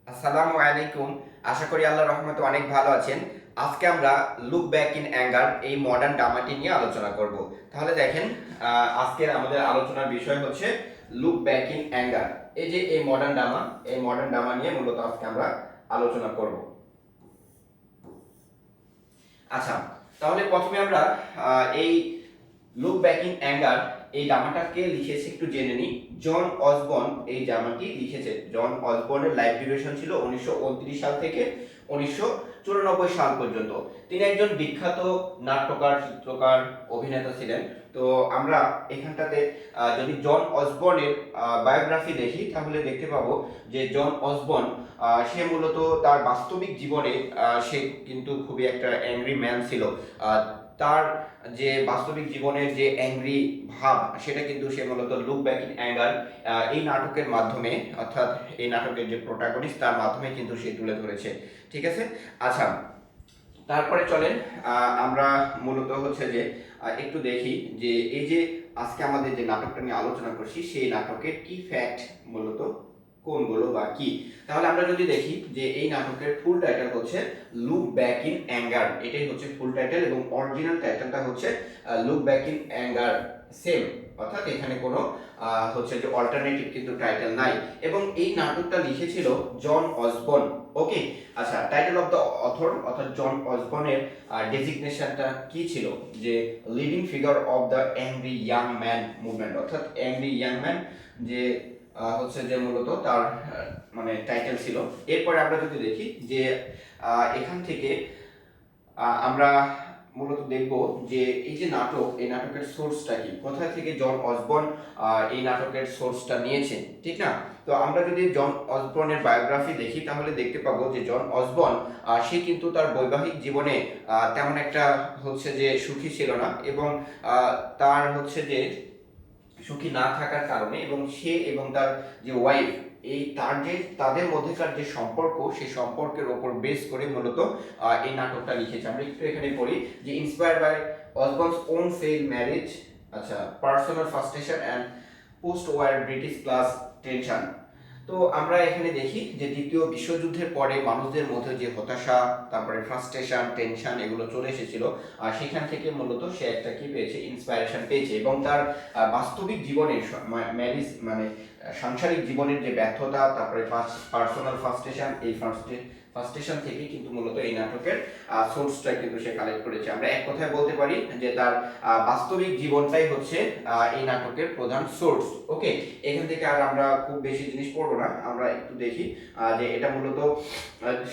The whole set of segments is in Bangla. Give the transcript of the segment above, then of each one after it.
আসসালামু আলাইকুম। আশা করি আল্লাহর রহমতে অনেক ভালো আছেন। আজকে আমরা লুক ব্যাক ইন অ্যাঙ্গার এই মডার্ন ড্রামাটি নিয়ে আলোচনা করব। তাহলে দেখেন, আজকের আমাদের আলোচনার বিষয় হচ্ছে লুক ব্যাক ইন অ্যাঙ্গার। এই যে এই মডার্ন ড্রামা নিয়ে মূলত আজকে আমরা আলোচনা করব। আচ্ছা, তাহলে প্রথমে আমরা এই লুক ব্যাক ইন অ্যাঙ্গার এই ড্রামাটা কে লিখেছে একটু জেনে নিই। জন অসবর্ন এই ড্রামাটি লিখেছে। জন অসবর্নের লাইফ ডিউরেশন ছিল 1929 সাল থেকে 1994 সাল পর্যন্ত। তিনি একজন বিখ্যাত নাট্যকার, চিত্রকার, অভিনেতা ছিলেন। তো আমরা এখানটাতে যদি জন অসবর্নের বায়োগ্রাফি দেখি তাহলে দেখতে পাবো যে জন অসবর্ন সে মূলত তার বাস্তবিক জীবনে সে কিন্তু খুবই একটা অ্যাংরি ম্যান ছিল। তার যে বাস্তবিক জীবনের যে অ্যাংরি ভাব সেটা কিন্তু সে মূলত লুক ব্যাক ইন অ্যাঙ্গার এই নাটকের মাধ্যমে, অর্থাৎ এই নাটকের যে প্রোটাগনিস্ট তার মাধ্যমে কিন্তু সে তুলে ধরেছে। ঠিক আছে। আচ্ছা, তারপরে চলেন আমরা মূলত হচ্ছে যে একটু দেখি যে এই যে আজকে আমাদের যে নাটকটা নিয়ে আলোচনা করছি সেই নাটকের কি ফ্যাক্ট মূলত কোনগুলো বা কি। তাহলে আমরা যদি দেখি যে এই নাটকের ফুল টাইটেল হচ্ছে লুক ব্যাক ইন অ্যাঙ্গার, এটাই হচ্ছে ফুল টাইটেল, এবং অরিজিনাল টাইটেলটা হচ্ছে look back in anger same, অর্থাৎ এখানে কোনো হচ্ছে যে অল্টারনেটিভ কিন্তু টাইটেল নাই। এবং এই নাটকটা লিখেছিল জন অসবর্ন। ওকে। আচ্ছা, টাইটেল অফ দ্য অথর অর্থাৎ জন অসবর্নের ডেজিগনেশনটা কি ছিল, যে leading figure of the angry young man movement, অর্থাৎ অ্যাংরি ইয়াং ম্যান যে হচ্ছে যে মূলত তার মানে টাইটেল ছিল। এরপরে আমরা যদি দেখি যে এখান থেকে আমরা মূলত দেখব যে এই যে নাটক, এই নাটকের সোর্সটা কি, কোথা থেকে জন অসবর্ন এই নাটকের সোর্সটা নিয়েছেন, ঠিক না? তো আমরা যদি জন অসবর্নের বায়োগ্রাফি দেখি তাহলে দেখতে পাবো যে জন অসবর্ন সে কিন্তু তার বৈবাহিক জীবনে তেমন একটা হচ্ছে যে সুখী ছিল না, এবং তার হচ্ছে যে সুখী না থাকার কারণে, এবং সে এবং তার যে ওয়াইফ, এই তার যে তাদের মধ্যেকার যে সম্পর্ক, সেই সম্পর্কের ওপর বেস করে মূলত এই নাটকটা লিখেছে। আমরা একটু এখানে পড়ি যে inspired by Osborne's own fail marriage, আচ্ছা, personal frustration and post war British class tension. তো আমরা এখানে দেখি যে দ্বিতীয় বিশ্বযুদ্ধের পরে মানুষদের মধ্যে যে হতাশা, তারপরে ফ্রাস্ট্রেশন, টেনশন এগুলো চলে এসেছিল, আর সেখান থেকে মূলত সে একটা কি পেয়েছে, ইন্সপায়ারেশন পেয়েছে, এবং তার বাস্তবিক জীবনের ম্যারিজ মানে সাংসারিক জীবনের যে ব্যর্থতা, তারপরে পার্সোনাল ফ্রাস্ট্রেশন, এই ফার্স্টেশন থেকে কিন্তু মূলত এই নাটকের সোর্সটা কিন্তু সে কালেক্ট করেছে। আমরা এক কথায় বলতে পারি যে তার বাস্তবিক জীবনটাই হচ্ছে এই নাটকের প্রধান সোর্স। ওকে। এখান থেকে আর আমরা খুব বেশি জিনিস পড়বো না, আমরা একটু দেখি যে এটা মূলত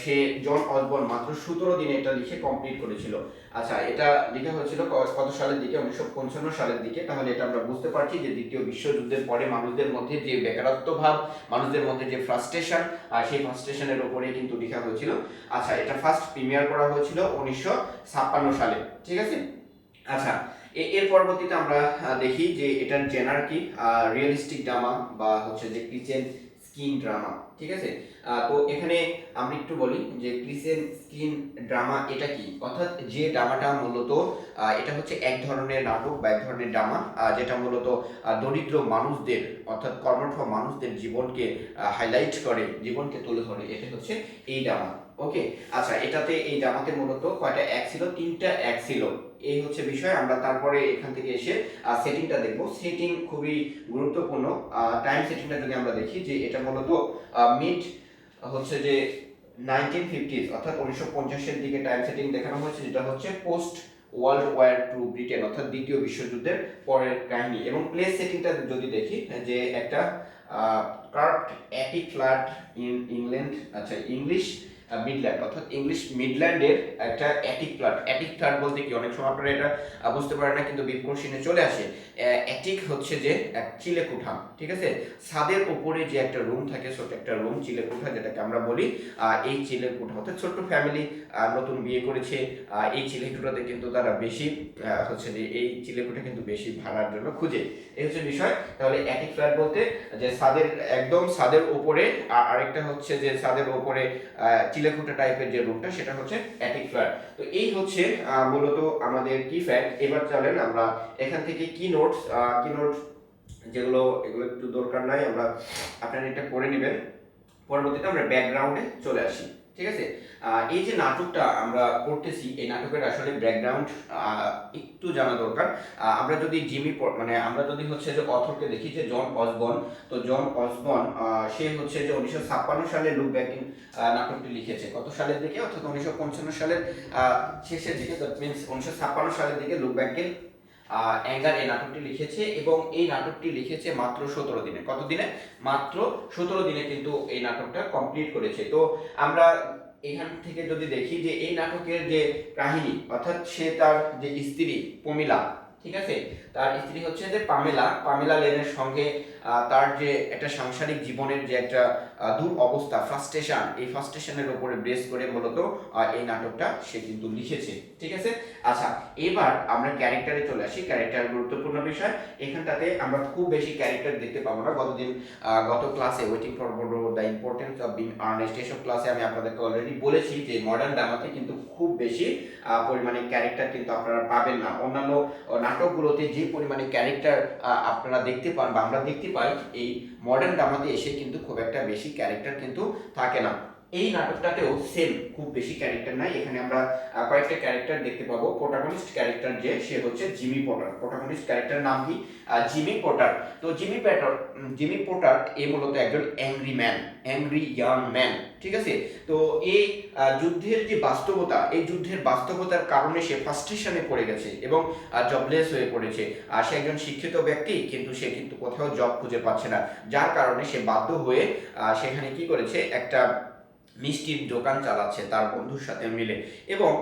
সে জন অসবর্ন মাত্র 17 দিনে এটা লিখে কমপ্লিট করেছিল। আচ্ছা, এটা লেখা হয়েছিল কত সালের দিকে, 1955 সালের দিকে। তাহলে এটা আমরা বুঝতে পারছি যে দ্বিতীয় বিশ্বযুদ্ধের পরে মানুষদের মধ্যে যে বেকারত্ব ভাব, মানুষদের মধ্যে যে ফ্রাস্ট্রেশন, সেই ফ্রাস্ট্রেশনের উপরে কিন্তু লেখা হয়েছিল। আচ্ছা, এটা ফার্স্ট প্রিমিয়ার করা হয়েছিল 1956 সালে। ঠিক আছে। আচ্ছা, এর পরবর্তীতে আমরা দেখি যে এটার জেনার কি, রিয়েলিস্টিক ড্রামা বা হচ্ছে যে কিচেন স্কিন ড্রামা। ঠিক আছে। তো এখানে আমরা একটু বলি যে কিচেন স্কিন ড্রামা এটা কি, অর্থাৎ যে ড্রামাটা মূলত এটা হচ্ছে এক ধরনের নাটক বা এক ধরনের ড্রামা যেটা মূলত দরিদ্র মানুষদের, অর্থাৎ কর্মঠ মানুষদের জীবনকে হাইলাইট করে, জীবনকে তুলে ধরে, এটা হচ্ছে এই ড্রামা। ওকে। আচ্ছা, এটাতে এই ড্রামাতে মূলত কয়টা অ্যাক্ট ছিল, 3টা অ্যাক্ট ছিল, এই হচ্ছে বিষয়। আমরা তারপরে এখান থেকে এসে সেটিংটা দেখব। সেটিং খুবই গুরুত্বপূর্ণ। টাইম সেটিংটা যদি আমরা দেখি যে এটা মূলত মিড হচ্ছে যে 1950s, অর্থাৎ 1950-এর দিকে টাইম সেটিং দেখানো হয়েছে, যেটা হচ্ছে post world war two Britain, অর্থাৎ দ্বিতীয় বিশ্বযুদ্ধের পরের কাহিনী। এবং প্লেস সেটিংটা যদি দেখি যে একটা curved attic flat in England, আচ্ছা, ইংলিশ মিডল্যান্ড, অর্থাৎ ইংলিশ মিডল্যান্ডের একটা অ্যাটিক ফ্ল্যাট। অ্যাটিক ফ্ল্যাট বলতে কি, অনেক সময় আপনারা এটা বুঝতে পারেন না, কিন্তু বিট কোশ্চেনে চলে আসে। অ্যাটিক হচ্ছে যে এক চিলেকোঠা। ঠিক আছে। ছাদের উপরে যে একটা রুম থাকে, ছোট একটা রুম, চিলেকোঠা যেটাকে আমরা বলি, এই চিলেকোঠা, অর্থাৎ ছোট্ট ফ্যামিলি নতুন বিয়ে করেছে, এই চিলেকোঠাতে কিন্তু তারা বেশি হচ্ছে যে এই চিলেকোঠা কিন্তু বেশি ভাড়ার জন্য খুঁজে, এই হচ্ছে বিষয়। তাহলে অ্যাটিক ফ্ল্যাট বলতে যে ছাদের একদম ছাদের উপরে, আরেকটা হচ্ছে যে ছাদের উপরে চিলেকোঠা টাইপের যে রুমটা, সেটা হচ্ছে অ্যাটিক ফ্ল্যাট। তো এই হচ্ছে মূলত আমাদের কি ফ্যাক্ট। এবার চলেন আমরা এখান থেকে কি নোটস যেগুলো, এগুলো একটু দরকার নাই, আমরা আপনারা এটা করে নেবেন। পরবর্তীতে আমরা ব্যাকগ্রাউন্ডে চলে আসি। ঠিক আছে, এই যে নাটকটা আমরা করতেছি, এই নাটকের আসলে ব্যাকগ্রাউন্ড একটু জানা দরকার। আমরা যদি আমরা যদি হচ্ছে যে অথরকে দেখি যে জন অসবর্ন, তো জন অসবর্ন সে হচ্ছে যে 1956 সালে লুক ব্যাক ইন নাটকটি লিখেছে। কত সালের দিকে? অর্থাৎ 1955 সালের শেষের দিকে, দ্যাট মিনস 1956 সালের দিকে লুক ব্যাক ইন অ্যাঙ্গার এই নাটকটি লিখেছে, এবং এই নাটকটি লিখেছে মাত্র 17 দিনে। কত দিনে? মাত্র 17 দিনে কিন্তু এই নাটকটা কমপ্লিট করেছে। তো আমরা এখান থেকে যদি দেখি যে এই নাটকের যে কাহিনী, অর্থাৎ সে তার যে স্ত্রী পমিলা, ঠিক আছে, তার স্ত্রী হচ্ছে যে পামেলা লেনের সঙ্গে তার যে একটা সাংসারিক জীবনের যে একটা অবস্থা, ফ্রাস্ট্রেশন, এই ফ্রাস্ট্রেশনের উপরে বেস করে মূলত এই নাটকটা সে কিন্তু লিখেছে। ঠিক আছে, আচ্ছা, এবার আমরা ক্যারেক্টারে চলে আসি। ক্যারেক্টার গুরুত্বপূর্ণ বিষয়। এখানটাতে আমরা খুব বেশি ক্যারেক্টার দেখতে পাবো না। গত ক্লাসে waiting for Godot, the importance of being earnest, এসব ক্লাসে আমি আপনাদেরকে অলরেডি বলেছি যে মডার্ন ড্রামাতে কিন্তু খুব বেশি পরিমাণে ক্যারেক্টার কিন্তু আপনারা পাবেন না। অন্যান্য নাটকগুলোতে যে পরিমাণে ক্যারেক্টার আপনারা দেখতে পান বা আমরা দেখতে পাই, এই মডার্ন ড্রামাতে এসে কিন্তু খুব একটা বেশি ক্যারেক্টার কিন্তু থাকে না। এই নাটকটাতেও সেম, খুব বেশি ক্যারেক্টার নাই। এখানে আমরা কয়েকটা ক্যারেক্টার দেখতে পাবো। প্রোটাগনিস্ট ক্যারেক্টার যে সে হচ্ছে জিমি পটার। প্রোটাগনিস্ট ক্যারেক্টারের নাম কি? Jimmy Potter. তো জিমি পটার এ মূলত একজন অ্যাংরি ইয়াং ম্যান। ঠিক আছে, তো এই যুদ্ধের যে বাস্তবতা, এই যুদ্ধের বাস্তবতার কারণে সে ফ্রাস্ট্রেশনে পড়ে গেছে এবং জবলেস হয়ে পড়েছে। আর সে একজন শিক্ষিত ব্যক্তি, কিন্তু সে কিন্তু কোথাও জব খুঁজে পাচ্ছে না, যার কারণে সে বাধ্য হয়ে সেখানে কি করেছে, একটা মিষ্টির দোকান চালাচ্ছে তার বন্ধুর সাথে মিলে। এবং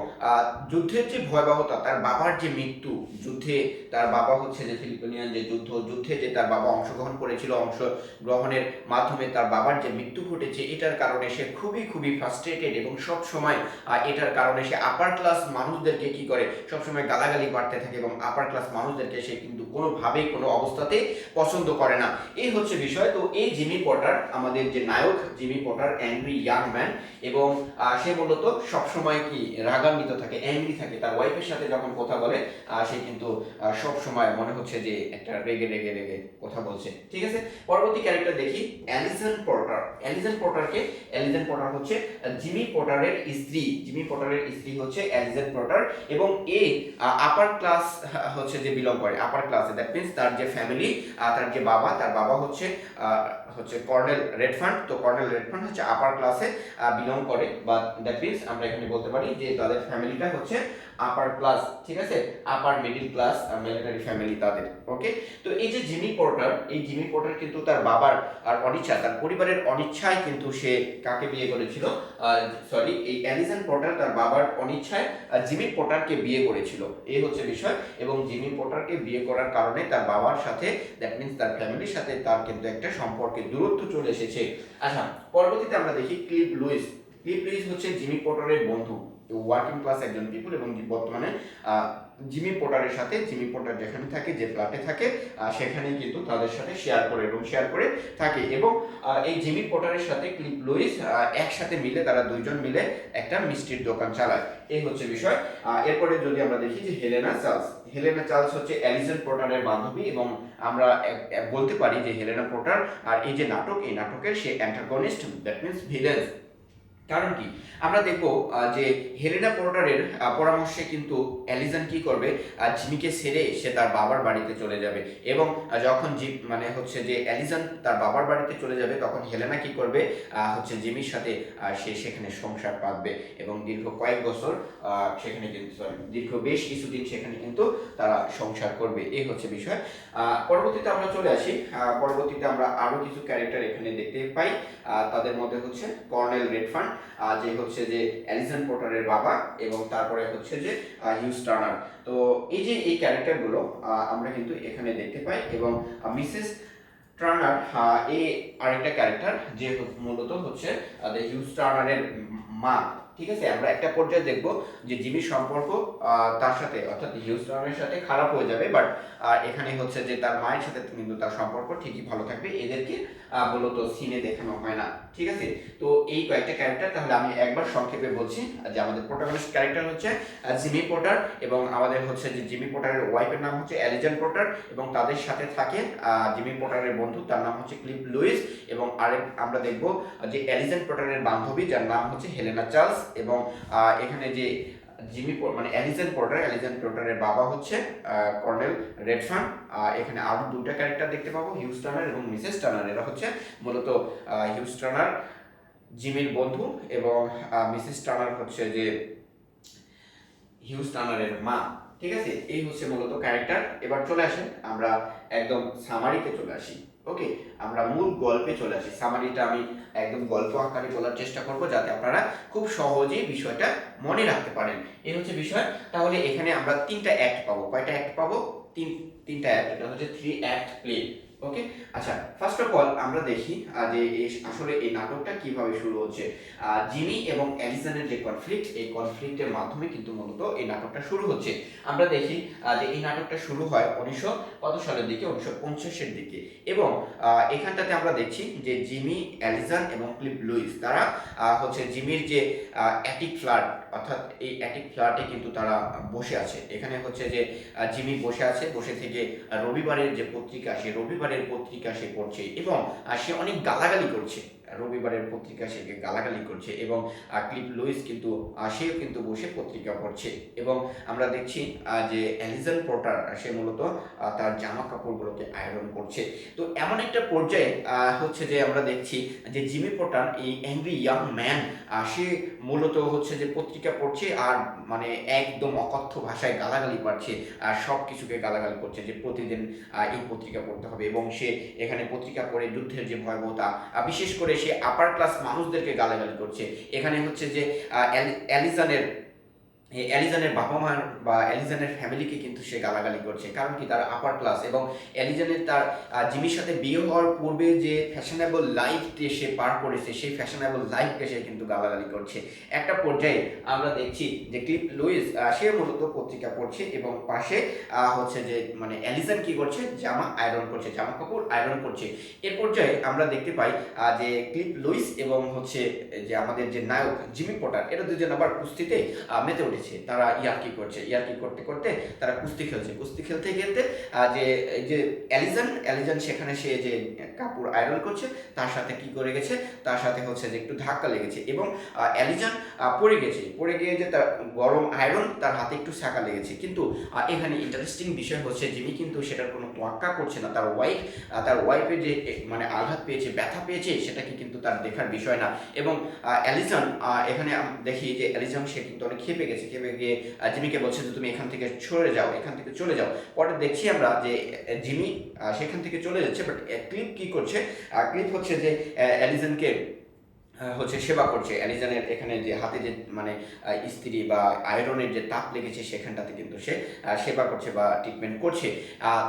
যুদ্ধের যে ভয়াবহতা, তার বাবার যে মৃত্যু, যুদ্ধে তার বাবা হচ্ছে যে ফিলিপিনিয়ান যে যুদ্ধে যে তার বাবা অংশগ্রহণ করেছিল, অংশগ্রহণের মাধ্যমে তার বাবার যে মৃত্যু ঘটেছে, এটার কারণে সে খুবই খুবই ফ্রাস্ট্রেটেড, এবং সব সময় এটার কারণে সে আপার ক্লাস মানুষদেরকে কি করে, সবসময় গালাগালি পাঠতে থাকে, এবং আপার ক্লাস মানুষদেরকে সে কিন্তু কোনোভাবেই কোনো অবস্থাতে পছন্দ করে না। এই হচ্ছে বিষয়। তো এই জিমি পটার, আমাদের যে নায়ক Jimmy Porter, angry young man, এবং সে মূলত সবসময় কি রাগান্বিত থাকে, অ্যাংরি থাকে। তার ওয়াইফের সাথে যখন কথা বলে, সে কিন্তু সব সময় মনে হচ্ছে যে একটা রেগে রেগে রেগে কথা বলছে। ঠিক আছে, পরবর্তী ক্যারেক্টার দেখি, অ্যালিসন পটার। অ্যালিসন পটার হচ্ছে জিমি পটারের স্ত্রী। জিমি পটারের স্ত্রী হচ্ছে অ্যালিসন পটার, এবং এ আপার ক্লাস হচ্ছে যে বিলং করে, আপার ক্লাসে। দ্যাট মিনস তার যে ফ্যামিলি, তার যে তার বাবা হচ্ছে কর্নেল রেডফান্ড। তো কর্নেল রেডফান্ড হচ্ছে আপার ক্লাসে বিলং করে, বা দ্যাট মিনস আমরা এখানে বলতে পারি যে তাদের ফ্যামিলিটা হচ্ছে আপার ক্লাস। ঠিক আছে, আপার মিডল ক্লাস মিলিটারি ফ্যামিলি তাদের। ওকে, তো এই যে জিমি পটার কিন্তু তার বাবার আর অনিচ্ছা, তার পরিবারের অনিচ্ছায় কিন্তু সে কাকে বিয়ে করেছিল, এই অ্যালিসন পটার তার বাবার অনিচ্ছায় জিমি পটারকে বিয়ে করেছিল। এই হচ্ছে বিষয়। এবং জিমি পটারকে বিয়ে করার কারণে তার বাবার সাথে, দ্যাট মিনস তার ফ্যামিলির সাথে তার কিন্তু একটা সম্পর্কে দূরত্ব চলে এসেছে। আচ্ছা, পরবর্তীতে আমরা দেখি ক্লিফ লুইস হচ্ছে জিমি পটারের বন্ধু, ওয়ার্কিং ক্লাস একজন পিপল, এবং বর্তমানে জিমি পটারের সাথে, জিমি পটার যেখানে থাকে, যে ফ্ল্যাটে থাকে, সেখানেই কিন্তু তাদের সাথে শেয়ার করে থাকে। এবং এই জিমি পটারের সাথে ক্লিফ লুইস একসাথে মিলে, তারা দুইজন মিলে একটা মিষ্টির দোকান চালায়। এই হচ্ছে বিষয়। এরপরে যদি আমরা দেখি যে হেলেনা চার্লস হচ্ছে অ্যালিসন পটারের বান্ধবী, এবং আমরা বলতে পারি যে হেলেনা পটার আর এই যে নাটক, এই নাটকের সে অ্যান্টাগনিস্ট, দ্যাট মিনস ভিলেন। কারণ কি, আমরা দেখব যে হেলেনা পটারের পরামর্শে কিন্তু অ্যালিসন কি করবে, জিমিকে ছেড়ে সে তার বাবার বাড়িতে চলে যাবে। এবং যখন হচ্ছে যে অ্যালিসন তার বাবার বাড়িতে চলে যাবে, তখন হেলেনা কি করবে, হচ্ছে জিমির সাথে সে সেখানে সংসার পাতবে, এবং দীর্ঘ কয়েক বছর সেখানে কিন্তু দীর্ঘ বেশ কিছুদিন সেখানে কিন্তু তারা সংসার করবে। এই হচ্ছে বিষয়। পরবর্তীতে আমরা চলে আসি। পরবর্তীতে আমরা আরো কিছু ক্যারেক্টার এখানে দেখতে পাই। তাদের মধ্যে হচ্ছে কর্নেল রেডফান্ড, যে হচ্ছে যে অ্যালিসন পটারের বাবা, এবং তারপরে হচ্ছে যে হিউজ টার্নার। তো এই যে এই ক্যারেক্টারগুলো আমরা কিন্তু এখানে দেখতে পাই। এবং মিসেস টার্নার এই আরেকটা ক্যারেক্টার, যে মূলত হচ্ছে হিউজ টার্নারের মা। ঠিক আছে, আমরা একটা পর্যায়ে দেখব যে জিমির সম্পর্ক তার সাথে অর্থাৎ হিউস্টনের সাথে খারাপ হয়ে যাবে, বাট এখানে হচ্ছে যে তার মায়ের সাথে কিন্তু তার সম্পর্ক ঠিকই ভালো থাকবে, এদেরকে মূলত সিনে দেখানো হয় না। ঠিক আছে, তো এই কয়েকটা ক্যারেক্টার তাহলে আমি একবার সংক্ষেপে বলছি যে আমাদের প্রোটাগনিস্ট ক্যারেক্টার হচ্ছে জিমি পটার, এবং আমাদের হচ্ছে যে জিমি পটারের ওয়াইফের নাম হচ্ছে অ্যালিজান পটার, এবং তাদের সাথে থাকে জিমি পটারের বন্ধু, তার নাম হচ্ছে ক্লিপ লুইস, এবং আরেক আমরা দেখব যে অ্যালিজান পটারের বান্ধবী যার নাম হচ্ছে হেলেনা চার্লস, এবং এখানে যে মানে অ্যালিজান পটারের বাবা হচ্ছে কর্নেল রেডফান। এখানে আরো দুটো ক্যারেক্টার দেখতে পাবো, হিউজ টার্নার এবং মিসেস টার্নার। এরা হচ্ছে মূলত হিউজ টার্নার জিমির বন্ধু, এবং মিসেস টার্নার হচ্ছে যে হিউজ টার্নারের মা। ঠিক আছে, এই হচ্ছে মূলত ক্যারেক্টার। এবার চলে আসেন আমরা একদম সামারিতে চলে আসি। ওকে, আমরা মূল গল্পে চলে আসি। সামারিটা আমি একদম গল্প আকারে বলার চেষ্টা করব যাতে আপনারা খুব সহজেই বিষয়টা মনে রাখতে পারেন। এই হচ্ছে বিষয়। তাহলে এখানে আমরা তিনটা অ্যাক্ট পাবো। কয়টা অ্যাক্ট পাবো? তিনটা অ্যাক্ট। এটা হচ্ছে 3 অ্যাক্ট প্লে। ওকে, আচ্ছা, ফার্স্ট অফ অল আমরা দেখি যে আসলে এই নাটকটা কিভাবে শুরু হচ্ছে। জিমি এবং অ্যালিসনের যে কনফ্লিক্ট, এই কনফ্লিক্টের মাধ্যমে কিন্তু মূলত এই নাটকটা শুরু হচ্ছে। আমরা দেখি যে এই নাটকটা শুরু হয় 1900 কত সালের দিকে, 1950-এর দিকে, এবং এখানটাতে আমরা দেখছি যে জিমি, অ্যালিসন এবং ক্লিপ লুইস তারা হচ্ছে জিমির যে অ্যাটিক ফ্ল্যাট, অর্থাৎ এই অ্যাটিক ফ্ল্যাটে কিন্তু তারা বসে আছে। এখানে হচ্ছে যে জিমি বসে আছে, বসে থেকে রবিবারের যে পত্রিকা, সে রবিবারের পত্রিকা সে পড়ছে, এবং সে অনেক গালাগালি করছে, রবিবারের পত্রিকা সে গালাগালি করছে, এবং ক্লিপ লুইস কিন্তু সেও কিন্তু বসে পত্রিকা পড়ছে। এবং আমরা দেখছি যে অ্যালিসন পটার সে মূলত তার জামা কাপড়গুলোকে আয়রন করছে। তো এমন একটা পর্যায়ে হচ্ছে যে আমরা দেখছি যে জিমি পটার এই অ্যাংরি ইয়াং ম্যান সে মূলত হচ্ছে যে পত্রিকা পড়ছে, আর মানে একদম অকথ্য ভাষায় গালাগালি পাচ্ছে, আর সব কিছুকে গালাগালি করছে যে প্রতিদিন এই পত্রিকা পড়তে হবে, এবং সে এখানে পত্রিকা পড়ে যুদ্ধের যে ভয়াবহতা, বিশেষ করে সে আপার ক্লাস মানুষদেরকে গালাগালি করছে। এখানে হচ্ছে যে অ্যালিজনের বাবা মার বা অ্যালিজনের ফ্যামিলিকে কিন্তু সে গালাগালি করছে, কারণ কি তারা আপার ক্লাস, এবং অ্যালিজনের তার জিমির সাথে বিয়ে হওয়ার পূর্বে যে ফ্যাশনেবল লাইফটি সে পার করেছে, সেই ফ্যাশনেবল লাইফকে সে কিন্তু গালাগালি করছে। একটা পর্যায়ে আমরা দেখছি যে ক্লিপ লুইস সে মূলত পত্রিকা পড়ছে, এবং পাশে হচ্ছে যে মানে অ্যালিজন কি করছে, জামা আয়রন করছে, জামা কাপড় আয়রন করছে। এর পর্যায়ে আমরা দেখতে পাই যে ক্লিপ লুইস এবং হচ্ছে যে আমাদের যে নায়ক জিমি পটার, এরা দুজন আবার কুস্তিতে মেতে উঠেছে। তারা ইয়ার্কি করতে করতে তারা কুস্তি খেলতে যে এই যে অ্যালিজন সেখানে সে যে কাপড় আয়রন করছে, তার সাথে কি করে গেছে, তার সাথে হচ্ছে যে একটু ধাক্কা লেগেছে, এবং অ্যালিজন পড়ে গিয়ে যে তার গরম আয়রন তার হাতে একটু ছাকা লেগেছে। কিন্তু এখানে ইন্টারেস্টিং বিষয় হচ্ছে জিমি কিন্তু সেটার কোনো তোয়াক্কা করছে না। তার ওয়াইফের যে মানে আঘাত পেয়েছে, ব্যথা পেয়েছে, সেটাকে কিন্তু তার দেখার বিষয় না। এবং অ্যালিজন এখানে দেখি যে অ্যালিজন সে কিন্তু অনেক খেপে গিয়ে জিমিকে বলছে যে তুমি এখান থেকে চলে যাও। পরে দেখছি আমরা যে জিমি সেখান থেকে চলে যাচ্ছে, বাট ক্লিপ কি করছে, ক্লিপ হচ্ছে যে অ্যালিজনকে হচ্ছে সেবা করছে। অ্যালিজনের এখানে যে হাতে যে মানে ইস্ত্রি বা আয়রনের যে তাপ লেগেছে, সেখানটাতে কিন্তু সে সেবা করছে বা ট্রিটমেন্ট করছে।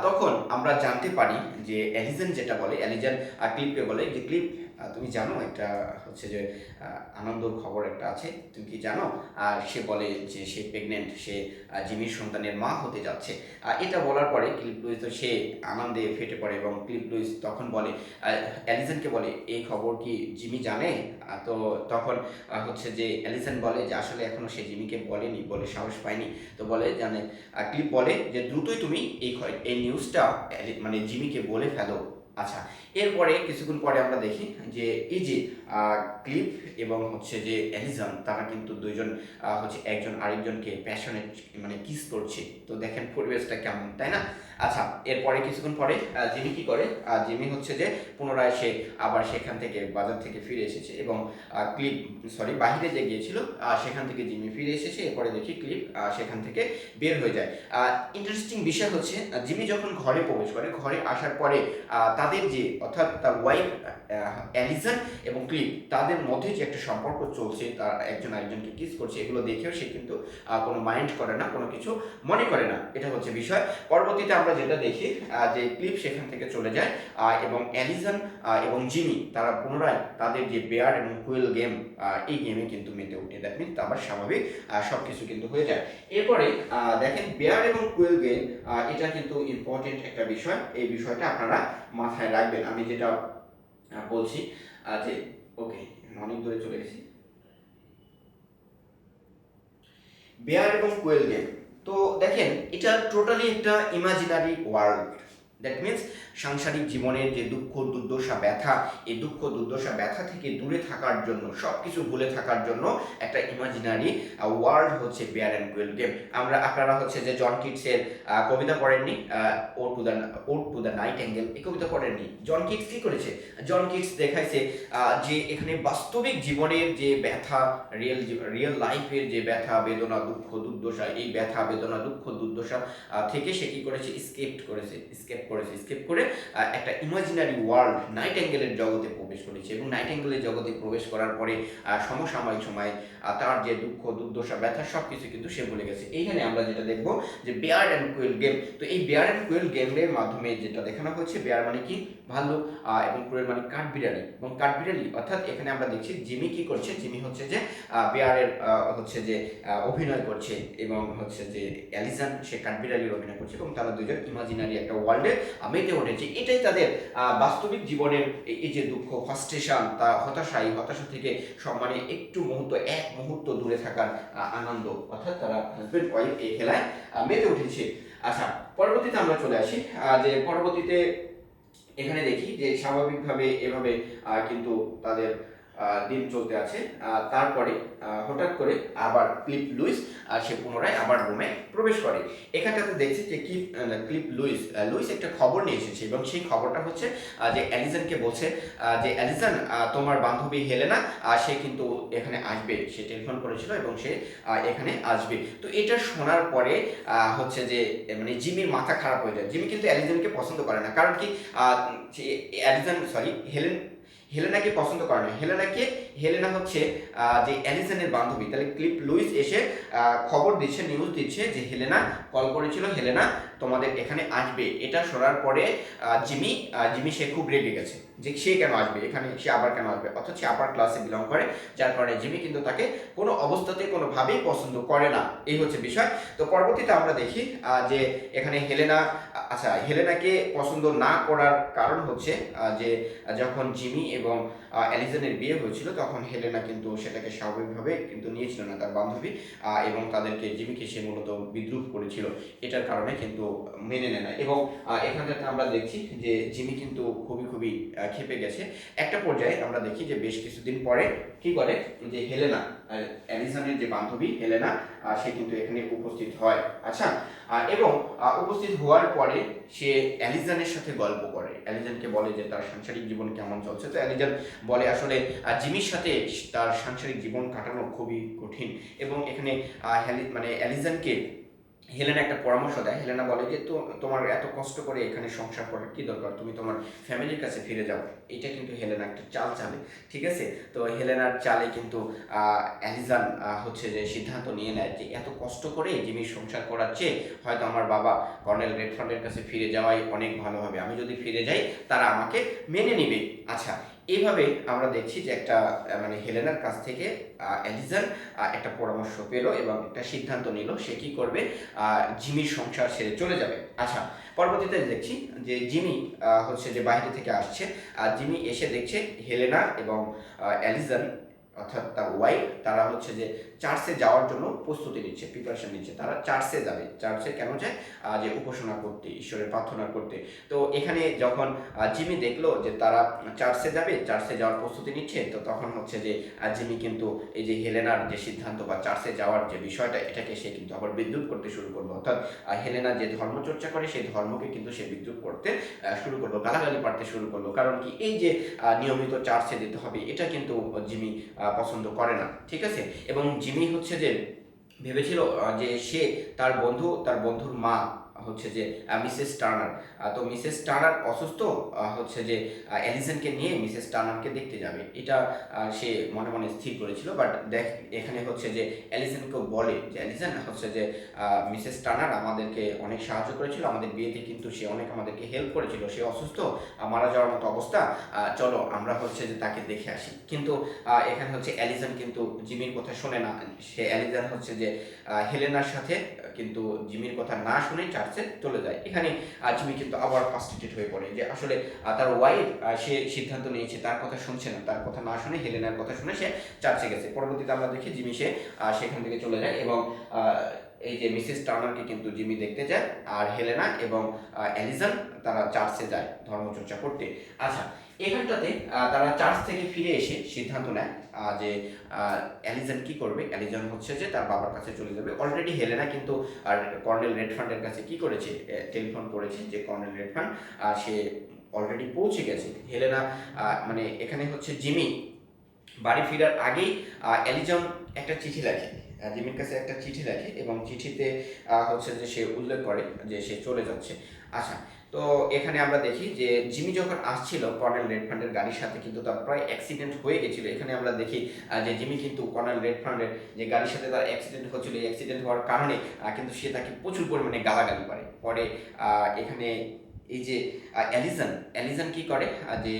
তখন আমরা জানতে পারি যে অ্যালিজন যেটা বলে, অ্যালিজন ক্লিপকে বলে যে ক্লিপ তুমি জানো একটা হচ্ছে যে আনন্দর খবর একটা আছে, তুমি কি জানো? আর সে বলে যে সে প্রেগনেন্ট, সে জিমির সন্তানের মা হতে যাচ্ছে। এটা বলার পরে ক্লিপ লুইস তো সে আনন্দে ফেটে পড়ে, এবং ক্লিপ লুইস তখন বলে অ্যালিজনকে বলে এই খবর কি জিমি জানে? তো তখন হচ্ছে যে অ্যালিসন বলে যে আসলে এখনো সে জিমিকে বলেনি, বলে সাহস পায়নি। তো বলে জানে ক্লিপ বলে যে দ্রুতই তুমি এই নিউজটা মানে জিমিকে বলে ফেলো। আচ্ছা, এরপরে কিছুক্ষণ পরে আমরা দেখি যে এই যে ক্লিপ এবং হচ্ছে যে অ্যালিজন, তারা কিন্তু দুইজন হচ্ছে একজন আরেকজনকে প্যাশনেট মানে কিস করছে। তো দেখেন পরিবেশটা কেমন, তাই না? আচ্ছা, এরপরে কিছুক্ষণ পরে জিমি কি করে, জিমি হচ্ছে যে পুনরায় সে আবার সেখান থেকে বাজার থেকে ফিরে এসেছে, এবং বাহিরে যে গিয়েছিল সেখান থেকে জিমি ফিরে এসেছে। এরপরে দেখি ক্লিপ সেখান থেকে বের হয়ে যায়। ইন্টারেস্টিং বিষয় হচ্ছে জিমি যখন ঘরে প্রবেশ করে, ঘরে আসার পরে তাদের যে অর্থাৎ তার ওয়াইফ অ্যালিসন এবং ক্লিপ তাদের মধ্যে যে একটা সম্পর্ক চলছে, তার একজন আরেকজনকে কিস করছে, এগুলো দেখেও সে কিন্তু কোনো মাইন্ড করে না, কোনো কিছু মনে করে না। এটা হচ্ছে বিষয়। পরবর্তীতে আমরা যেটা দেখি যে ক্লিপ সেখান থেকে চলে যায় এবং অ্যালিসন এবং জিমি তারা পুনরায় তাদের যে বেয়ার এবং কুয়েল গেম, এই গেমে কিন্তু মেতে ওঠে। দ্যাট মিনস আবার স্বাভাবিক সব কিছু কিন্তু হয়ে যায়। এরপরে দেখেন বেয়ার এবং কুয়েল গেম, এটা কিন্তু ইম্পর্টেন্ট একটা বিষয়। এই বিষয়টা আপনারা মাথায় রাখবেন। আমি যেটা বলছি যে ওকে অনেক দূরে চলে গেছি। বেয়ার এবং কোয়েল গেম, তো দেখেন এটা টোটালি একটা ইমাজিনারি ওয়ার্ল্ড। দ্যাট মিনস সাংসারিক জীবনের যে দুঃখ দুর্দশা ব্যথা, এই দুঃখ দুর্দশা ব্যথা থেকে দূরে থাকার জন্য, সব কিছু ভুলে থাকার জন্য একটা ইমাজিনারি ওয়ার্ল্ড হচ্ছে বেয়ার অ্যান্ড কোয়েল গেম। আপনারা হচ্ছে যে জন কিটসের কবিতা পড়েননি, ode to the nightingale, এই কবিতা পড়েননি? জন কিটস কী করেছে? জন কিটস দেখাইছে যে এখানে বাস্তবিক জীবনের যে ব্যথা, রিয়েল লাইফের যে ব্যথা বেদনা দুঃখ দুর্দশা, এই ব্যথা বেদনা দুঃখ দুর্দশা থেকে সে কী করেছে? স্কেপ করে একটা ইমাজিনারি ওয়ার্ল্ড নাইট অ্যাঙ্গেলের জগতে প্রবেশ করেছে। এবং নাইট অ্যাঙ্গেলের জগতে প্রবেশ করার পরে সমসাময়িক সময়ে তার যে দুঃখ দুর্দশা ব্যথা সব কিছু কিন্তু সে ভুলে গেছে। এইখানে আমরা যেটা দেখব যে বেয়ার অ্যান্ড কোয়েল গেম, তো এই বেয়ার অ্যান্ড কোয়েল গেমের মাধ্যমে যেটা দেখানো হচ্ছে, বেয়ার মানে কি? ভাল্লুক, এবং কোয়েল মানে কাঠবিড়ালি। এবং কাঠবিড়ালি অর্থাৎ এখানে আমরা দেখছি জিমি কি করছে? জিমি হচ্ছে যে বেয়ারের হচ্ছে যে অভিনয় করছে, এবং হচ্ছে যে অ্যালিসন সে কাঠবিড়ালির অভিনয় করছে, এবং তারা দুজন ইমাজিনারি একটা ওয়ার্ল্ডে মেতে উঠেছে। এটাই তাদের বাস্তবিক জীবনের এই যে দুঃখ, ফ্রাস্ট্রেশন, তা হতাশা থেকে সব মানে এক মুহূর্ত দূরে থাকার আনন্দ, অর্থাৎ তারা হাজবেন্ড ওয়াইফ এই খেলায় মেতে উঠেছে। আচ্ছা, পরবর্তীতে আমরা চলে আসি যে পরবর্তীতে এখানে দেখি যে স্বাভাবিকভাবে এভাবে কিন্তু তাদের দিন চলতে আছে। তারপরে হঠাৎ করে আবার ক্লিপ লুইস সে পুনরায় আবার রুমে প্রবেশ করে। এখানটাতে দেখছি যে ক্লিপ লুইস একটা খবর নিয়ে এসেছে, এবং সেই খবরটা হচ্ছে যে অ্যালিসনকে বলছে যে অ্যালিসন, তোমার বান্ধবী হেলেনা সে কিন্তু এখানে আসবে, সে টেলিফোন করেছিল এবং সে এখানে আসবে। তো এটা শোনার পরে হচ্ছে যে মানে জিমির মাথা খারাপ হয়ে যায়। জিমি কিন্তু অ্যালিসনকে পছন্দ করে না, কারণ কি হেলেনাকে পছন্দ করে না। হেলেনা হচ্ছে যে অ্যালিসনের বান্ধবী। তাহলে ক্লিপ লুইস এসে নিউজ দিচ্ছে যে হেলেনা কল করেছিল, হেলেনা তোমাদের এখানে আসবে। এটা শোনার পরে জিমি সে খুব রেগে গেছে যে সে কেন আসবে এখানে, সে আবার কেন আসবে, অথচ সে আপার ক্লাসে বিলং করে, যার কারণে জিমি কিন্তু তাকে কোনো অবস্থাতে কোনোভাবেই পছন্দ করে না। এই হচ্ছে বিষয়। তো পরবর্তীতে আমরা দেখি যে এখানে হেলেনাকে পছন্দ না করার কারণ হচ্ছে যে যখন জিমি এবং অ্যালিসনের বিয়ে হয়েছিল, তখন হেলেনা কিন্তু সেটাকে স্বাভাবিকভাবে কিন্তু নিয়েছিল না তার বান্ধবী, এবং তাদেরকে জিমিকে সে মূলত বিদ্রুপ করেছিল। এটার কারণে কিন্তু মেনে নেয় না। এবং এখানটাতে আমরা দেখছি যে জিমি কিন্তু খুবই ক্ষেপে গেছে। একটা পর্যায়ে আমরা দেখি যে বেশ কিছুদিন পরে কি করে যে হেলেনা, অ্যালিসনের যে বান্ধবী হেলেনা, সে কিন্তু এখানে উপস্থিত হয়। আচ্ছা, এবং উপস্থিত হওয়ার পরে সে অ্যালিসনের সাথে গল্প করে, অ্যালিসনকে বলে যে তার সাংসারিক জীবন কেমন চলছে। তো অ্যালিসন বলে আসলে জিমির সাথে তার সাংসারিক জীবন কাটানো খুবই কঠিন। এবং এখানে অ্যালিসনকে হেলেনা একটা পরামর্শ দেয়। হেলেনা বলে যে তোমার এত কষ্ট করে এখানে সংসার করার কি দরকার, তুমি তোমার ফ্যামিলির কাছে ফিরে যাও। এটা কিন্তু হেলেনা একটা চাল চালে, ঠিক আছে। তো হেলেনার চালে কিন্তু অ্যালিসন হচ্ছে যে সিদ্ধান্ত নিয়ে নেয় যে এত কষ্ট করে জিমির সংসার করার চেয়ে হয়তো আমার বাবা কর্নেল রেডফার্নের কাছে ফিরে যাওয়াই অনেক ভালো হবে। আমি যদি ফিরে যাই তারা আমাকে মেনে নিবে। আচ্ছা, এইভাবে আমরা দেখছি যে একটা হেলেনার কাছ থেকে অ্যালিসন একটা পরামর্শ পেল এবং একটা সিদ্ধান্ত নিল সে কি করবে, জিমির সংসার ছেড়ে চলে যাবে। আচ্ছা, পরবর্তীতে দেখছি যে জিমি হচ্ছে যে বাইরে থেকে আসছে, জিমি এসে দেখছে হেলেনা এবং অ্যালিসন অর্থাৎ তার ওয়াইফ, তারা হচ্ছে যে চার্চে যাওয়ার জন্য প্রস্তুতি নিচ্ছে, প্রিপারেশন নিচ্ছে। তারা চার্চে যাবে। চার্চে কেন যায়? যে উপাসনা করতে, ঈশ্বরের প্রার্থনা করতে। তো এখানে যখন জিমি দেখলো যে তারা চার্চে যাবে, চার্চে যাওয়ার প্রস্তুতি নিচ্ছে, তো তখন হচ্ছে যে জিমি কিন্তু এই যে হেলেনার যে সিদ্ধান্ত বা চার্চে যাওয়ার যে বিষয়টা, এটাকে সে কিন্তু আবার বিদ্রুপ করতে শুরু করলো। অর্থাৎ হেলেনা যে ধর্মচর্চা করে সেই ধর্মকে কিন্তু সে বিদ্রুপ করতে শুরু করলো, গালাগালি পাড়তে শুরু করলো। কারণ কি, এই যে নিয়মিত চার্চে যেতে হবে, এটা কিন্তু জিমি পছন্দ করে না, ঠিক আছে। এবং জিমি হচ্ছে যে ভেবেছিল যে সে তার বন্ধুর মা হচ্ছে যে মিসেস টার্নার। তো মিসেস টার্নার অসুস্থ, হচ্ছে যে অ্যালিসনকে নিয়ে মিসেস টার্নারকে দেখতে যাবে, এটা সে মনে মনে স্থির করেছিল। বাট দেখ এখানে হচ্ছে যে অ্যালিসনকে বলে যে অ্যালিসন হচ্ছে যে মিসেস টার্নার আমাদেরকে অনেক সাহায্য করেছিল, আমাদের বিয়েতে কিন্তু সে অনেক আমাদেরকে হেল্প করেছিল, সে অসুস্থ, মারা যাওয়ার মতো অবস্থা, চলো আমরা হচ্ছে যে তাকে দেখে আসি। কিন্তু এখানে হচ্ছে অ্যালিসন কিন্তু জিমির কথা শোনে না। সে অ্যালিসন হচ্ছে যে হেলেনার সাথে কিন্তু জিমির কথা না শুনে চার্চে চলে যায়। এখানে জিমি কিন্তু আবার ফার্স্ট্রেটেড হয়ে পড়ে যে আসলে তার ওয়াইফ সে সিদ্ধান্ত নিয়েছে, তার কথা শুনছে না, তার কথা না শুনে হেলেনার কথা শুনে সে চার্চে গেছে। পরবর্তীতে আমরা দেখি জিমি সে সেখান থেকে চলে যায় এবং এই যে মিসেস টার্নারকে কিন্তু জিমি দেখতে যায়, আর হেলেনা এবং অ্যালিসন তারা চার্চে যায় ধর্মচর্চা করতে। আচ্ছা, এখানটাতে তারা চার্চ থেকে ফিরে এসে সিদ্ধান্ত নেয় যে অ্যালিসন কি করবে। অ্যালিসন হচ্ছে যে তার বাবার কাছে চলে যাবে। অলরেডি হেলেনা কিন্তু আর কর্নেল রেডফান্ডের কাছে কি করেছে, টেলিফোন করেছে যে কর্নেল রেডফান্ড সে অলরেডি পৌঁছে গেছে। হেলেনা মানে এখানে হচ্ছে জিমি বাড়ি ফেরার আগেই অ্যালিসন একটা চিঠি লেখে, জিমির কাছে একটা চিঠি লেখে এবং চিঠিতে হচ্ছে যে সে উল্লেখ করে যে সে চলে যাচ্ছে। আচ্ছা, তো এখানে আমরা দেখি যে জিমি যখন আসছিল কর্নেল রেডফান্ডের গাড়ির সাথে কিন্তু তার প্রায় অ্যাক্সিডেন্ট হয়ে গেছিলো। এখানে আমরা দেখি যে জিমি কিন্তু কর্নেল রেডফান্ডের যে গাড়ির সাথে তার অ্যাক্সিডেন্ট হচ্ছিল, এই অ্যাক্সিডেন্ট হওয়ার কারণে কিন্তু সে তাকে প্রচুর পরিমাণে গালাগালি করে। পরে এখানে এই যে অ্যালিসন কি করে যে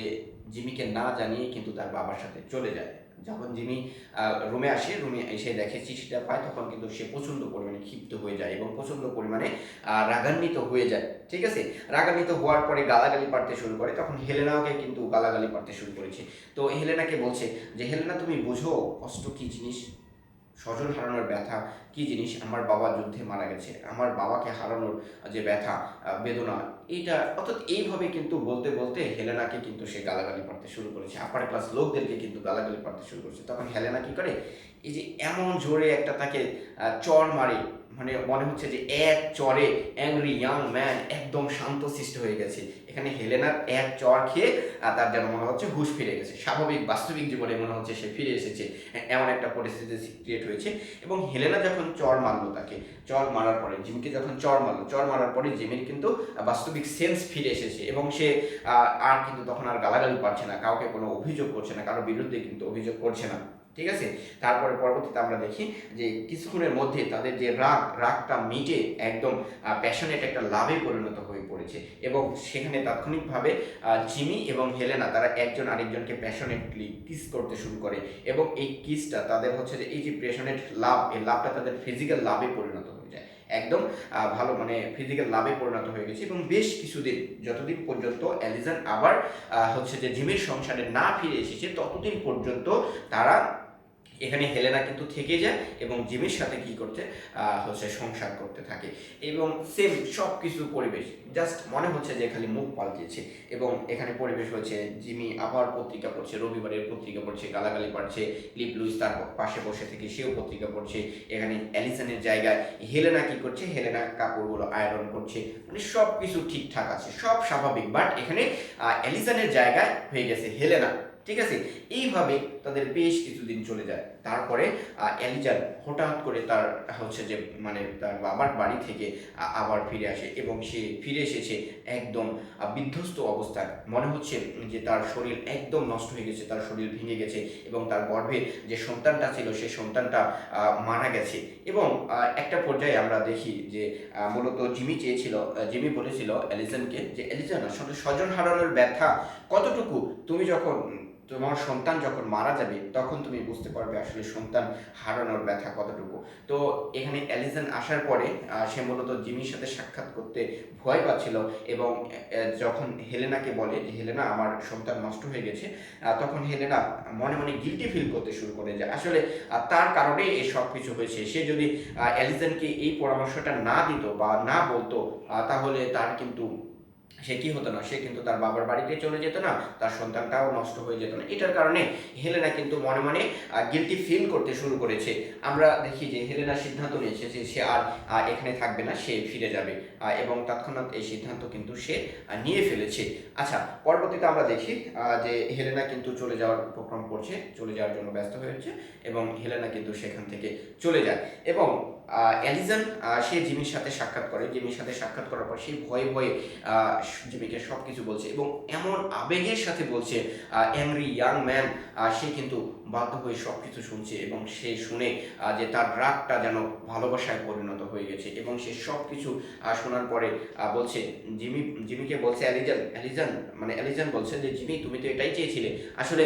জিমিকে না জানিয়ে কিন্তু তার বাবার সাথে চলে যায়। যখন জিমি রুমে আসে, রুমে এসে দেখে চিঠিটা পায়, তখন কিন্তু সে প্রচণ্ড পরিমাণে ক্ষিপ্ত হয়ে যায় এবং প্রচণ্ড পরিমাণে রাগান্বিত হয়ে যায়। ঠিক আছে, রাগান্বিত হওয়ার পরে গালাগালি পাড়তে শুরু করে। তখন হেলেনাকে কিন্তু গালাগালি পাড়তে শুরু করেছে। তো হেলেনাকে বলছে যে হেলেনা তুমি বুঝো কষ্ট কী জিনিস, স্বজন হারানোর ব্যথা কী জিনিস, আমার বাবা যুদ্ধে মারা গেছে, আমার বাবাকে হারানোর যে ব্যথা বেদনা, এইটা অর্থাৎ এইভাবে কিন্তু বলতে বলতে হেলেনাকে কিন্তু সে গালাগালি পাড়তে শুরু করেছে, আপার ক্লাস লোকদেরকে কিন্তু গালাগালি পাড়তে শুরু করেছে। তখন হেলেনা কী করে, এই যে এমন জোরে একটা তাকে চড় মারে, মানে মনে হচ্ছে যে এক চড়ে অ্যাংরি ইয়াং ম্যান একদম শান্তশিষ্ট হয়ে গেছে। এখানে হেলেনার এক চড় খেয়ে তার যেন মনে হচ্ছে হুঁশ ফিরে গেছে, স্বাভাবিক বাস্তবিক জীবনে মনে হচ্ছে সে ফিরে এসেছে, এমন একটা পরিস্থিতি ক্রিয়েট হয়েছে। এবং হেলেনা যখন চড় মারলো, তাকে চড় মারার পরে জিমিকে যখন চড় মারলো, চড় মারার পরে জিমির কিন্তু বাস্তবিক সেন্স ফিরে এসেছে এবং সে আর কিন্তু তখন আর গালাগালি পারছে না, কাউকে কোনো অভিযোগ করছে না, কারোর বিরুদ্ধে কিন্তু অভিযোগ করছে না। ঠিক আছে, তারপরে পরবর্তীতে আমরা দেখি যে কিছুক্ষণের মধ্যে তাদের যে রাগটা মিটে একদম প্যাশনেট একটা লাভে পরিণত হয়ে পড়েছে এবং সেখানে তাৎক্ষণিকভাবে জিমি এবং হেলেনা তারা একজন আরেকজনকে প্যাশনেটলি কিস করতে শুরু করে এবং এই কিসটা তাদের হচ্ছে যে এই যে প্যাশনেট লাভ, এই লাভটা তাদের ফিজিক্যাল লাভে পরিণত হয়ে যায়, একদম ভালো মানে ফিজিক্যাল লাভে পরিণত হয়ে গেছে। এবং বেশ কিছুদিন, যতদিন পর্যন্ত অ্যালিসন আবার হচ্ছে যে জিমির সংসারে না ফিরে এসেছে, ততদিন পর্যন্ত তারা এখানে হেলেনা কিন্তু থেকে যায় এবং জিমির সাথে কি করতে হচ্ছে সংসার করতে থাকে এবং সেম সব কিছু পরিবেশ জাস্ট মনে হচ্ছে যে খালি মুখ পাল্টেছে। এবং এখানে পরিবেশ হচ্ছে জিমি আবার পত্রিকা পড়ছে, রবিবারের পত্রিকা পড়ছে, গালাগালি পাড়ছে, লিপ লুইস তার পাশে বসে থেকে সেও পত্রিকা পড়ছে। এখানে অ্যালিসনের জায়গায় হেলেনা কি করছে, হেলেনা কাপড়গুলো আয়রন করছে, মানে সব কিছু ঠিকঠাক আছে, সব স্বাভাবিক। বাট এখানে অ্যালিসনের জায়গায় হয়ে গেছে হেলেনা। ঠিক আছে, এইভাবে তাদের বেশ কিছুদিন চলে যায়। তারপরে অ্যালিসন হঠাৎ করে তার হচ্ছে যে মানে তার বাবার বাড়ি থেকে আবার ফিরে আসে এবং সে ফিরে এসেছে একদম বিধ্বস্ত অবস্থায়। মনে হচ্ছে যে তার শরীর একদম নষ্ট হয়ে গেছে, তার শরীর ভেঙে গেছে এবং তার গর্ভে যে সন্তানটা ছিল সেই সন্তানটা মারা গেছে। এবং একটা পর্যায়ে আমরা দেখি যে মূলত জিমি বলেছিল অ্যালিসনকে যে অ্যালিসন আসলে স্বজন হারানোর ব্যথা কতটুকু তুমি যখন তোমার সন্তান যখন মারা যাবে তখন তুমি বুঝতে পারবে আসলে সন্তান হারানোর ব্যথা কতটুকু। তো এখানে অ্যালিসন আসার পরে সে মূলত জিমির সাথে সাক্ষাৎ করতে ভয় পাচ্ছিল এবং যখন হেলেনাকে বলে যে হেলেনা আমার সন্তান নষ্ট হয়ে গেছে, তখন হেলেনা মনে মনে গিল্টি ফিল করতে শুরু করে যে আসলে তার কারণেই এই সব কিছু হয়েছে। সে যদি অ্যালিসনকে এই পরামর্শটা না দিত বা না বলতো তাহলে তার কিন্তু সে কি হতো না, সে কিন্তু তার বাবার বাড়িতে চলে যেত না, তার সন্তানটাও নষ্ট হয়ে যেত না। এটার কারণে হেলেনা কিন্তু মনে মনে গিলটি ফিল করতে শুরু করেছে। আমরা দেখি যে হেলেনা সিদ্ধান্ত নিয়েছে যে সে আর এখানে থাকবে না, সে ফিরে যাবে, এবং তৎক্ষণাৎ এই সিদ্ধান্ত কিন্তু সে নিয়ে ফেলেছে। আচ্ছা, পরবর্তীতে আমরা দেখি যে হেলেনা কিন্তু চলে যাওয়ার উপক্রম করছে, চলে যাওয়ার জন্য ব্যস্ত হয়েছে, এবং হেলেনা কিন্তু সেখান থেকে চলে যায়। এবং অ্যালিজন সে জিমির সাথে সাক্ষাৎ করে, জিমির সাথে সাক্ষাৎ করার পর সে ভয়ে ভয়ে জিমিকে সব কিছু বলছে, এবং এমন আবেগের সাথে বলছে, অ্যাংরি ইয়াং ম্যান সে কিন্তু বাধ্য হয়ে সব কিছু শুনছে, এবং সে শুনে যে তার রাগটা যেন ভালোবাসায় পরিণত হয়ে গেছে, এবং সে সব কিছু শোনার পরে বলছে, জিমিকে বলছে অ্যালিজন, মানে অ্যালিজন বলছে যে জিমি, তুমি তো এটাই চেয়েছিলে। আসলে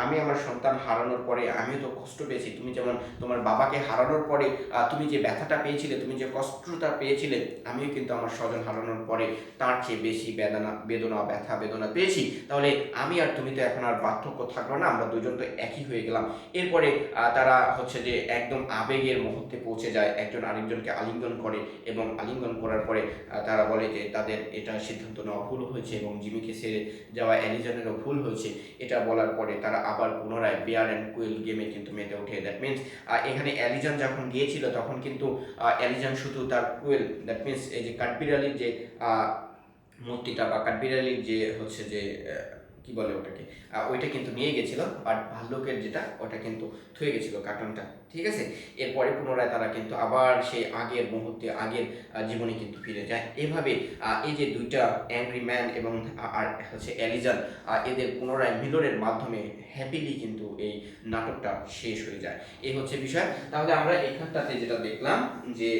আমি আমার সন্তান হারানোর পরে আমিও তো কষ্ট পেয়েছি, তুমি যেমন তোমার বাবাকে হারানোর পরে তুমি যে ব্যথাটা পেয়েছিলে, তুমি যে কষ্টটা পেয়েছিলে, আমিও কিন্তু আমার স্বজন হারানোর পরে তার চেয়ে বেশি ব্যথা বেদনা পেয়েছি। তাহলে আমি আর তুমি তো এখন আর পার্থক্য থাকলো না, আমরা দুজন তো একই হয়ে গেলাম। এরপরে তারা হচ্ছে যে একদম আবেগের মুহূর্তে পৌঁছে যায়, একজন আরেকজনকে আলিঙ্গন করে, এবং আলিঙ্গন করার পরে তারা বলে যে তাদের এটা সিদ্ধান্ত নেওয়া ভুল হয়েছে, এবং জিমিকে ছেড়ে যাওয়া অ্যালিজনেরও ভুল হয়েছে। এটা বলার পরে তারা আবার পুনরায় বেয়ার অ্যান্ড কুইল গেমে কিন্তু মেতে ওঠে। দ্যাট মিনস এখানে অ্যালিজন যখন গিয়েছিল তখন কিন্তু অ্যালিজন শুধু তার কুইল, দ্যাট মিনস এই যে কাঠবিড়ালির যে মূর্তিটা বা কাঠবিড়ালির যে হচ্ছে যে কি বলে ওটাকে, ওইটা কিন্তু নিয়ে গেছিল, আর ভাল্লুকের যেটা ওটা কিন্তু থুয়ে গেছিল কার্টুনটা, ঠিক আছে। এরপরে পুনরায় তারা কিন্তু আবার সেই আগের মুহূর্তে আগের জীবনে কিন্তু ফিরে যায়। এভাবে এই যে দুইটা অ্যাংরি ম্যান এবং আর হচ্ছে অ্যালিজন, এদের পুনরায় মিলনের মাধ্যমে হ্যাপিলি কিন্তু এই নাটকটা শেষ হয়ে যায়। এই হচ্ছে বিষয়। তাহলে আমরা এখানটাতে যেটা দেখলাম যে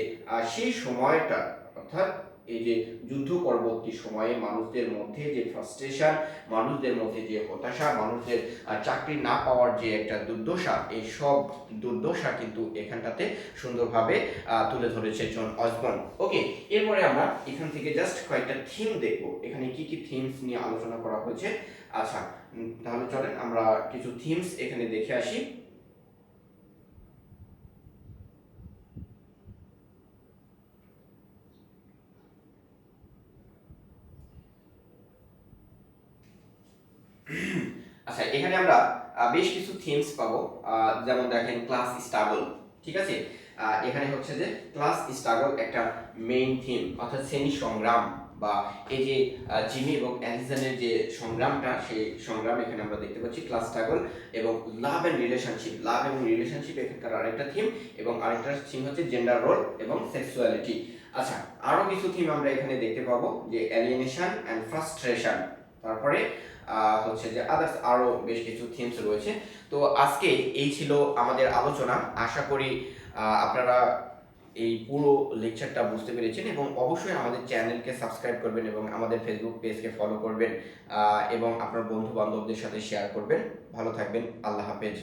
সেই সময়টা, অর্থাৎ এই যে যুদ্ধ পরবর্তী সময়ে মানুষদের মধ্যে যে ফ্রাস্ট্রেশন, মানুষদের মধ্যে যে হতাশা, মানুষদের চাকরি না পাওয়ার যে একটা দুর্দশা, এই সব দুর্দশা কিন্তু এখানটাতে সুন্দরভাবে তুলে ধরেছে জন অসবর্ন। ওকে, এরপরে আমরা এখান থেকে জাস্ট কয়েকটা থিম দেখবো, এখানে কি কি থিমস নিয়ে আলোচনা করা হয়েছে। আচ্ছা, তাহলে চলেন আমরা কিছু থিমস এখানে দেখে আসি। আচ্ছা, এখানে আমরা বেশ কিছু থিমস পাবো। যেমন দেখেন ক্লাস স্ট্রাগল, ঠিক আছে। এখানে হচ্ছে যে ক্লাস স্ট্রাগল একটা মেইন থিম, অর্থাৎ শ্রেণী সংগ্রাম, বা এই যে জিমি এবং অ্যালিসনের যে সংগ্রামটা, সেই সংগ্রাম এখানে আমরা দেখতে পাচ্ছি, ক্লাস স্ট্রাগল। এবং লাভ অ্যান্ড রিলেশনশিপ এখানকার আরেকটা থিম, এবং আরেকটা থিম হচ্ছে জেন্ডার রোল এবং সেক্সুয়ালিটি। আচ্ছা, আরও কিছু থিম আমরা এখানে দেখতে পাবো, যে অ্যালিয়েনেশন অ্যান্ড ফ্রাস্ট্রেশন, তারপরে হচ্ছে যে আদার্স আরও বেশ কিছু থিমস রয়েছে। তো আজকে এই ছিল আমাদের আলোচনা। আশা করি আপনারা এই পুরো লেকচারটা বুঝতে পেরেছেন, এবং অবশ্যই আমাদের চ্যানেলকে সাবস্ক্রাইব করবেন, এবং আমাদের ফেসবুক পেজকে ফলো করবেন, এবং আপনার বন্ধু বান্ধবদের সাথে শেয়ার করবেন। ভালো থাকবেন, আল্লাহ হাফেজ।